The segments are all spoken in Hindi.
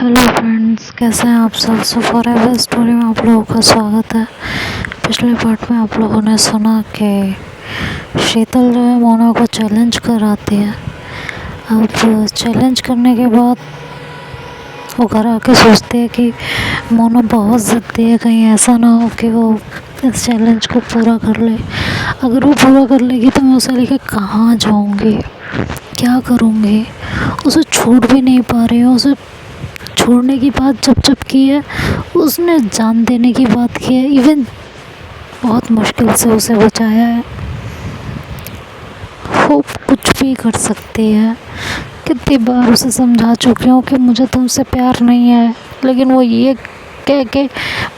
हेलो फ्रेंड्स, कैसे हैं आप सब। सो फॉरएवर स्टोरी में आप लोगों का स्वागत है। पिछले पार्ट में आप लोगों ने सुना कि शीतल जो है मोना को चैलेंज कराती है। अब चैलेंज करने के बाद वो घर आके सोचती है कि मोना बहुत ज़िद्दी है, कहीं ऐसा ना हो कि वो इस चैलेंज को पूरा कर ले। अगर वो पूरा कर लेगी तो मैं उसे लेके कहाँ जाऊँगी, क्या करूँगी। उसे छूट भी नहीं पा रही हूँ। उसे छोड़ने की बात जब की है, उसने जान देने की बात की है। इवन बहुत मुश्किल से उसे बचाया है। वो कुछ भी कर सकती है। कितनी बार उसे समझा चुकी हूँ कि मुझे तुमसे प्यार नहीं है, लेकिन वो ये कह के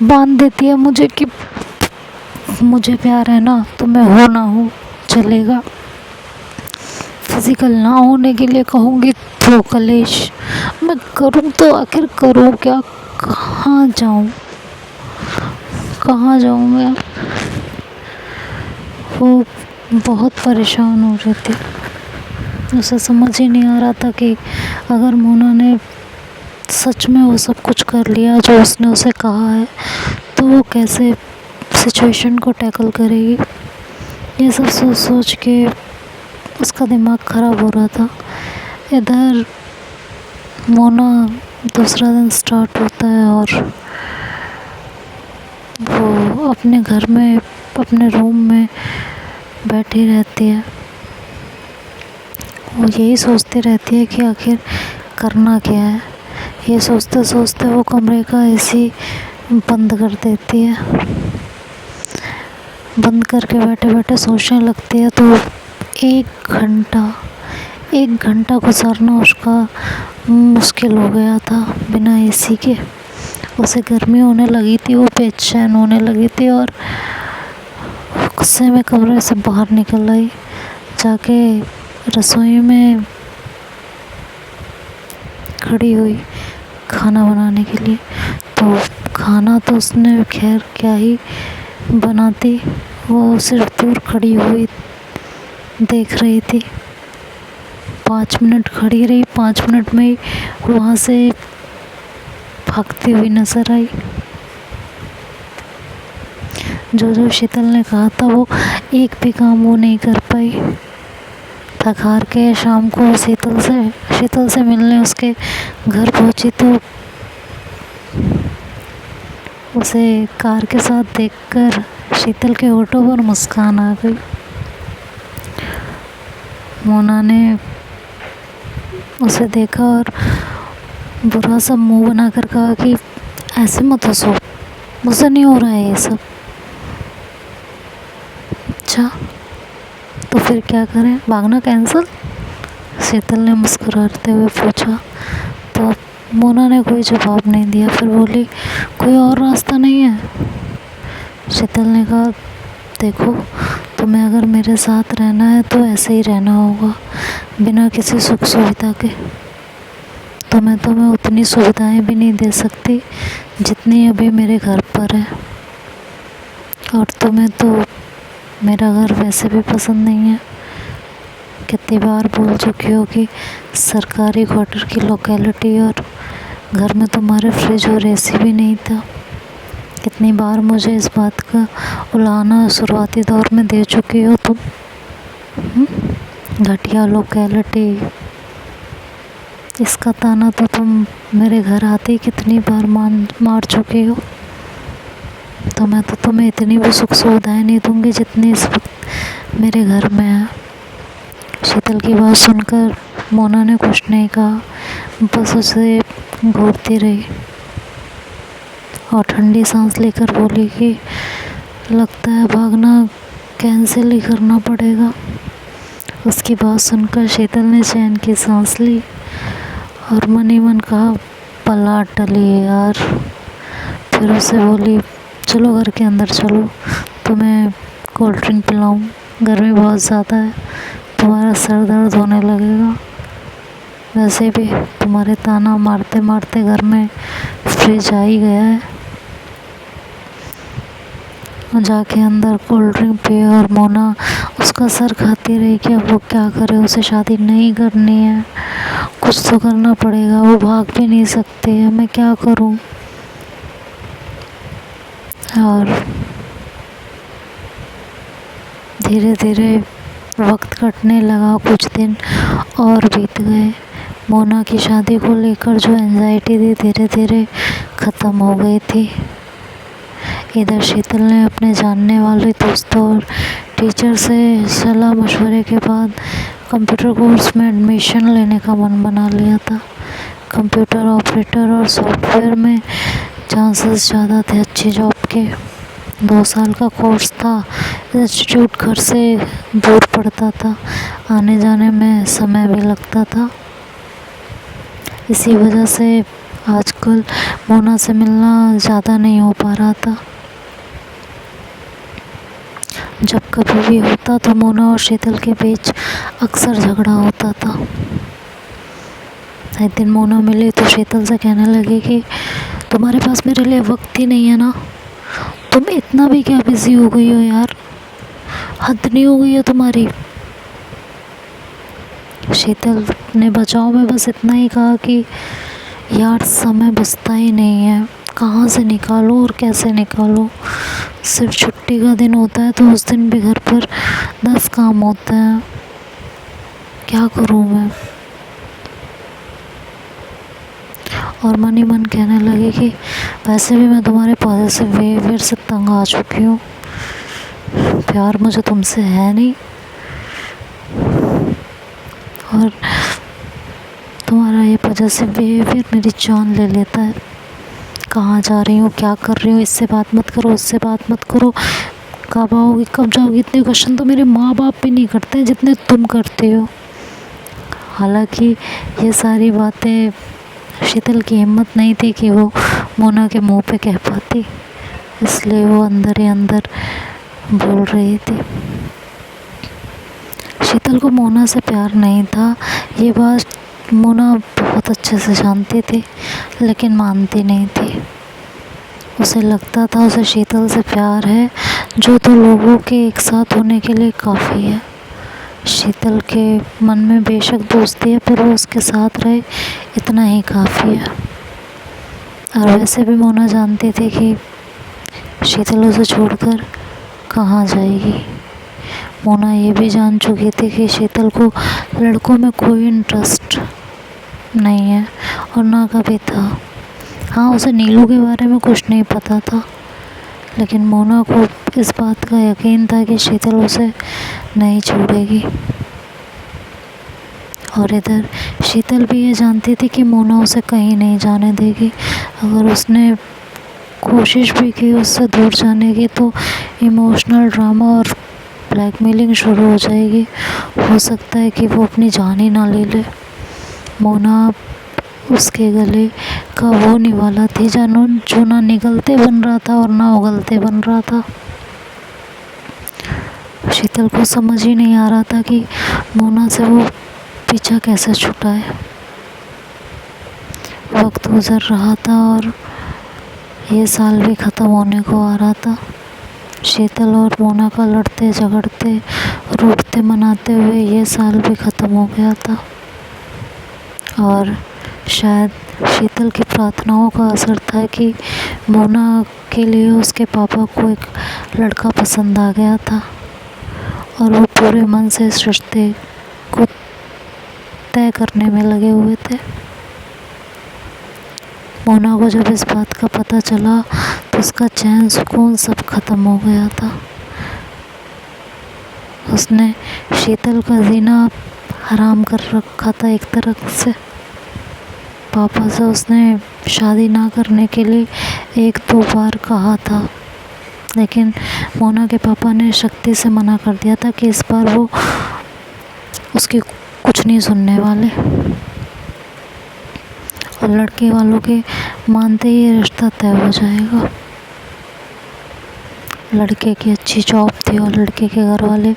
बांध देती है मुझे कि मुझे प्यार है ना, तो मैं हो ना हो चलेगा। फिजिकल ना होने के लिए कहूँगी तो कलेश। मैं करूँ तो आखिर करूँ क्या, कहाँ जाऊँ मैं। वो बहुत परेशान हो रही थी। उसे समझ ही नहीं आ रहा था कि अगर मोना ने सच में वो सब कुछ कर लिया जो उसने उसे कहा है, तो वो कैसे सिचुएशन को टैकल करेगी। ये सब सोच सोच के उसका दिमाग ख़राब हो रहा था। इधर मोना दूसरा दिन स्टार्ट होता है और वो अपने घर में अपने रूम में बैठी रहती है। वो यही सोचती रहती है कि आखिर करना क्या है। ये सोचते सोचते वो कमरे का एसी बंद कर देती है। बंद करके बैठे बैठे सोचने लगती है तो एक घंटा गुजारना उसका मुश्किल हो गया था बिना एसी के। उसे गर्मी होने लगी थी, वो बेचैन होने लगी थी और गुस्से में कमरे से बाहर निकल आई। जाके रसोई में खड़ी हुई खाना बनाने के लिए। तो खाना तो उसने खैर क्या ही बनाती, वो सिर्फ दूर खड़ी हुई देख रही थी। 5 मिनट खड़ी रही, 5 मिनट में ही वहाँ से भागती हुई नजर आई। जो शीतल ने कहा था वो एक भी काम वो नहीं कर पाई। थक हार के शाम को शीतल से मिलने उसके घर पहुंची तो उसे कार के साथ देखकर शीतल के होठों पर मुस्कान आ गई। मोना ने उसे देखा और बुरा सा मुंह बनाकर कहा कि ऐसे मत हंसो, मुझसे नहीं हो रहा है ये सब। अच्छा तो फिर क्या करें, भागना कैंसिल? शीतल ने मुस्कुराते हुए पूछा। तो मोना ने कोई जवाब नहीं दिया। फिर बोली, कोई और रास्ता नहीं है? शीतल ने कहा, देखो तुम्हें अगर मेरे साथ रहना है तो ऐसे ही रहना होगा, बिना किसी सुख सुविधा के। तो मैं तुम्हें उतनी सुविधाएं भी नहीं दे सकती जितनी अभी मेरे घर पर है। और तुम्हें तो मेरा घर वैसे भी पसंद नहीं है। कितनी बार बोल चुकी हो कि सरकारी क्वार्टर की लोकेलिटी और घर में तुम्हारे फ्रिज और एसी भी नहीं था। कितनी बार मुझे इस बात का उलाहना शुरुआती दौर में दे चुकी हो तुम। घटिया लोकेलिटी, इसका ताना तो तुम मेरे घर आते ही कितनी बार मार चुकी हो। तो मैं तो तुम्हें इतनी भी सुख सुविधाएं नहीं दूंगी जितनी इस वक्त मेरे घर में है। शीतल की बात सुनकर मोना ने कुछ नहीं कहा, बस उसे घूरती रही और ठंडी सांस लेकर बोली कि लगता है भागना कैंसिल ही करना पड़ेगा। उसकी बात सुनकर शीतल ने चैन की सांस ली और मन ही मन कहा, पलाट टली यार। फिर उसे बोली, चलो घर के अंदर चलो, तुम्हें कोल्ड ड्रिंक पिलाऊं, गर्मी बहुत ज़्यादा है, तुम्हारा सर दर्द होने लगेगा। वैसे भी तुम्हारे ताना मारते मारते घर में फ्रिज आ ही गया है। जाके अंदर कोल्ड ड्रिंक पिए और मोना उसका सर खाती रही कि अब वो क्या करे, उसे शादी नहीं करनी है। कुछ तो करना पड़ेगा, वो भाग भी नहीं सकते है, मैं क्या करूं। और धीरे धीरे वक्त कटने लगा, कुछ दिन और बीत गए। मोना की शादी को लेकर जो एंजाइटी थी धीरे धीरे ख़त्म हो गई थी। इधर शीतल ने अपने जानने वाले दोस्तों और टीचर से सलाह मशवरे के बाद कंप्यूटर कोर्स में एडमिशन लेने का मन बना लिया था। कंप्यूटर ऑपरेटर और सॉफ्टवेयर में चांसेस ज़्यादा थे अच्छी जॉब के। 2 साल का कोर्स था, इंस्टीट्यूट घर से दूर पड़ता था, आने जाने में समय भी लगता था। इसी वजह से आजकल मोना से मिलना ज़्यादा नहीं हो पा रहा था। जब कभी भी होता तो मोना और शीतल के बीच अक्सर झगड़ा होता था। एक दिन मोना मिली तो शीतल से कहने लगी कि तुम्हारे पास मेरे लिए वक्त ही नहीं है ना, तुम इतना भी क्या बिजी हो गई हो यार, हद नहीं हो गई है तुम्हारी। शीतल ने बचाव में बस इतना ही कहा कि यार समय बचता ही नहीं है, कहाँ से निकालो और कैसे निकालो। सिर्फ छुट्टी का दिन होता है तो उस दिन भी घर पर 10 काम होते हैं, क्या करूँ मैं। और मन ही मन कहने लगे कि वैसे भी मैं तुम्हारे पॉजिटिव बिहेवियर से तंग आ चुकी हूँ, प्यार मुझे तुमसे है नहीं और तुम्हारा ये पॉजिटिव बिहेवियर मेरी जान ले लेता है। कहाँ जा रही हूँ, क्या कर रही हूँ, इससे बात मत करो, उससे बात मत करो, कब आओगी, कब जाओगी, इतने क्वेश्चन तो मेरे माँ बाप भी नहीं करते जितने तुम करते हो। हालांकि ये सारी बातें शीतल की हिम्मत नहीं थी कि वो मोना के मुंह पे कह पाती, इसलिए वो अंदर ही अंदर बोल रही थी। शीतल को मोना से प्यार नहीं था, ये बात मोना बहुत अच्छे से जानती थी, लेकिन मानती नहीं थी। उसे लगता था उसे शीतल से प्यार है, जो तो लोगों के एक साथ होने के लिए काफ़ी है। शीतल के मन में बेशक दोस्ती है, पर वो उसके साथ रहे इतना ही काफ़ी है। और वैसे भी मोना जानती थी कि शीतल उसे छोड़कर कहाँ जाएगी। मोना ये भी जान चुकी थी कि शीतल को लड़कों में कोई इंटरेस्ट नहीं है और ना कभी था। हाँ, उसे नीलू के बारे में कुछ नहीं पता था, लेकिन मोना को इस बात का यकीन था कि शीतल उसे नहीं छोड़ेगी। और इधर शीतल भी ये जानती थी कि मोना उसे कहीं नहीं जाने देगी। अगर उसने कोशिश भी की उससे दूर जाने की तो इमोशनल ड्रामा और ब्लैकमेलिंग शुरू हो जाएगी। हो सकता है कि वो अपनी जान ही ना ले ले। मोना उसके गले का वो निवाला थी जो ना निगलते बन रहा था और ना उगलते बन रहा था। शीतल को समझ ही नहीं आ रहा था कि मोना से वो पीछा कैसे छुटाए। वक्त गुजर रहा था और ये साल भी ख़त्म होने को आ रहा था। शीतल और मोना का लड़ते झगड़ते रूठते मनाते हुए ये साल भी ख़त्म हो गया था। और शायद शीतल की प्रार्थनाओं का असर था कि मोना के लिए उसके पापा को एक लड़का पसंद आ गया था और वो पूरे मन से इस रिश्ते को तय करने में लगे हुए थे। मोना को जब इस बात का पता चला तो उसका चैन सुकून सब खत्म हो गया था। उसने शीतल का जीना हराम कर रखा था एक तरह से। पापा से उसने शादी ना करने के लिए 1-2 बार कहा था, लेकिन मोना के पापा ने सख्ती से मना कर दिया था कि इस बार वो उसकी कुछ नहीं सुनने वाले। और लड़के वालों के मानते ही रिश्ता तय हो जाएगा। लड़के की अच्छी जॉब थी और लड़के के घर वाले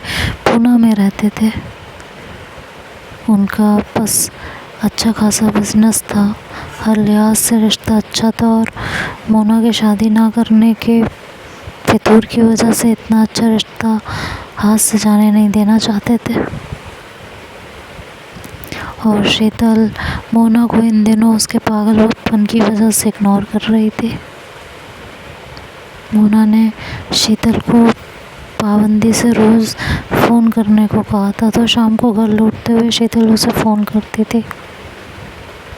पूना में रहते थे। उनका बस अच्छा खासा बिजनेस था, हर लिहाज से रिश्ता अच्छा था और मोना के शादी ना करने के फितूर की वजह से इतना अच्छा रिश्ता हाथ से जाने नहीं देना चाहते थे। और शीतल मोना को इन दिनों उसके पागलपन की वजह से इग्नोर कर रही थी। मोना ने शीतल को पाबंदी से रोज़ फ़ोन करने को कहा था, तो शाम को घर लौटते हुए शीतल उसे फ़ोन करती थी।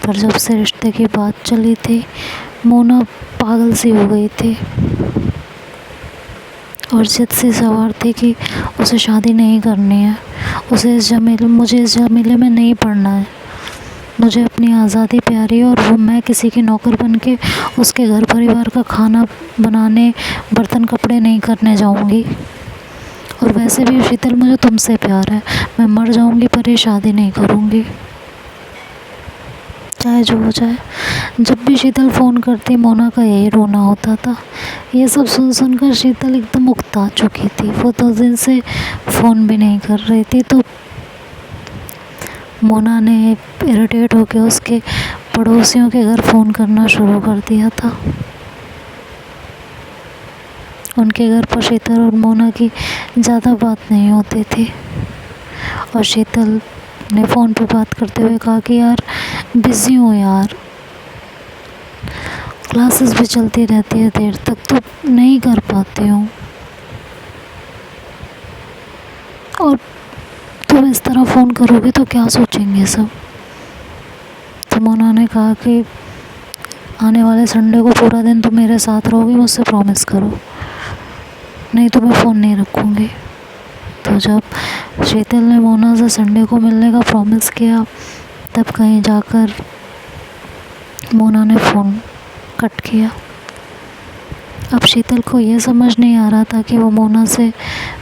पर जब से रिश्ते की बात चली थी, मोना पागल सी हो गई थी और जिद सी सवार थी कि उसे शादी नहीं करनी है, मुझे इस झमेले में नहीं पड़ना है। मुझे अपनी आज़ादी प्यारी है और वो मैं किसी की नौकर बन के उसके घर परिवार का खाना बनाने, बर्तन कपड़े नहीं करने जाऊंगी। और वैसे भी शीतल, मुझे तुमसे प्यार है, मैं मर जाऊंगी पर ये शादी नहीं करूंगी, चाहे जो हो जाए। जब भी शीतल फ़ोन करती, मोना का यही रोना होता था। ये सब सुन सुनकर शीतल एकदम उकता चुकी थी। वो 2 दिन से फ़ोन भी नहीं कर रही थी, तो मोना ने इरिटेट होकर उसके पड़ोसियों के घर फ़ोन करना शुरू कर दिया था। उनके घर पर शीतल और मोना की ज़्यादा बात नहीं होती थी और शीतल ने फ़ोन पे बात करते हुए कहा कि यार बिज़ी हूँ यार, क्लासेस भी चलती रहती है देर तक, तो नहीं कर पाती हूँ, और तुम इस तरह फ़ोन करोगे तो क्या सोचेंगे सब। तो मोना ने कहा कि आने वाले संडे को पूरा दिन तुम मेरे साथ रहोगी, मुझसे प्रॉमिस करो, नहीं तो मैं फ़ोन नहीं रखूँगी। तो जब शीतल ने मोना से संडे को मिलने का प्रॉमिस किया, तब कहीं जाकर मोना ने फ़ोन कट किया। अब शीतल को ये समझ नहीं आ रहा था कि वो मोना से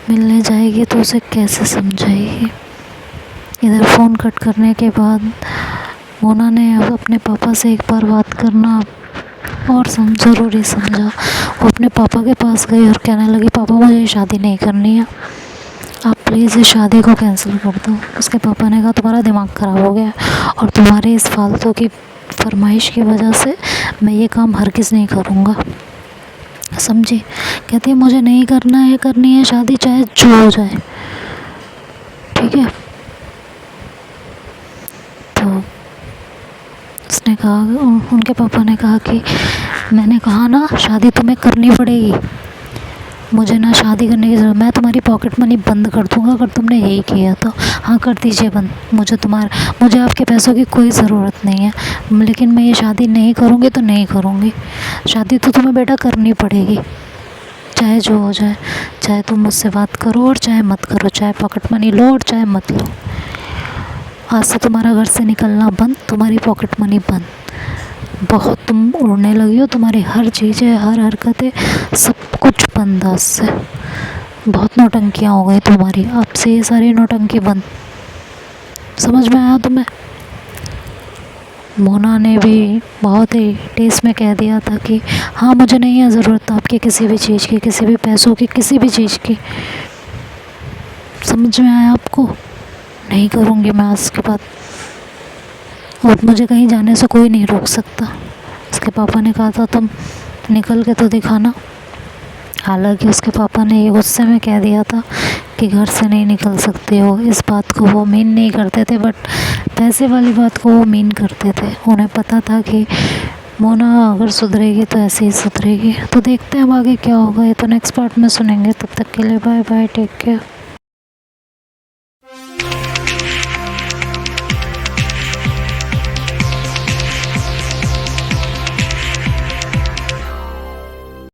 मिलने जाएगी तो उसे कैसे समझाएगी। इधर फ़ोन कट करने के बाद मोना ने अपने पापा से एक बार बात करना और ज़रूरी समझा। वो अपने पापा के पास गई और कहने लगी, पापा मुझे शादी नहीं करनी है, आप प्लीज़ इस शादी को कैंसिल कर दो। उसके पापा ने कहा, तुम्हारा दिमाग ख़राब हो गया और तुम्हारी इस फालतू की फरमाइश की वजह से मैं ये काम हरगिज़ नहीं करूँगा, समझी। कहती है मुझे नहीं करनी है शादी, चाहे जो हो जाए, ठीक है। तो उसने कहा, उनके पापा ने कहा कि मैंने कहा ना शादी तुम्हें करनी पड़ेगी, मुझे ना शादी करने की ज़रूरत, मैं तुम्हारी पॉकेट मनी बंद कर दूँगा अगर तुमने यही किया तो। हाँ कर दीजिए बंद, मुझे आपके पैसों की कोई ज़रूरत नहीं है, लेकिन मैं ये शादी नहीं करूँगी तो नहीं करूँगी। शादी तो तुम्हें बेटा करनी पड़ेगी, चाहे जो हो जाए, चाहे तुम मुझसे बात करो और चाहे मत करो, चाहे पॉकेट मनी लो और चाहे मत लो। आज से तुम्हारा घर से निकलना बंद, तुम्हारी पॉकेट मनी बंद। बहुत तुम उड़ने लगी हो, तुम्हारी हर चीज़ें, हर हरकतें, सब कुछ बंद आज से। बहुत नौटंकियाँ हो गई तुम्हारी, अब से ये सारी नौटंकी बंद, समझ में आया तुम्हें। मोना ने भी बहुत ही टेस्ट में कह दिया था कि हाँ मुझे नहीं है ज़रूरत आपकी किसी भी चीज़ की, किसी भी पैसों की, किसी भी चीज़ की, समझ में आया आपको। नहीं करूँगी मैं आज के बाद, और मुझे कहीं जाने से कोई नहीं रोक सकता। उसके पापा ने कहा था तुम निकल के तो दिखाना, हालांकि उसके पापा ने ये गुस्से में कह दिया था कि घर से नहीं निकल सकते हो। इस बात को वो मीन नहीं करते थे, बट पैसे वाली बात को वो मीन करते थे। उन्हें पता था कि मोना अगर सुधरेगी तो ऐसे ही सुधरेगी। तो देखते हैं अब आगे क्या होगा, ये तो नेक्स्ट पार्ट में सुनेंगे। तब तक के लिए बाय बाय, टेक केयर।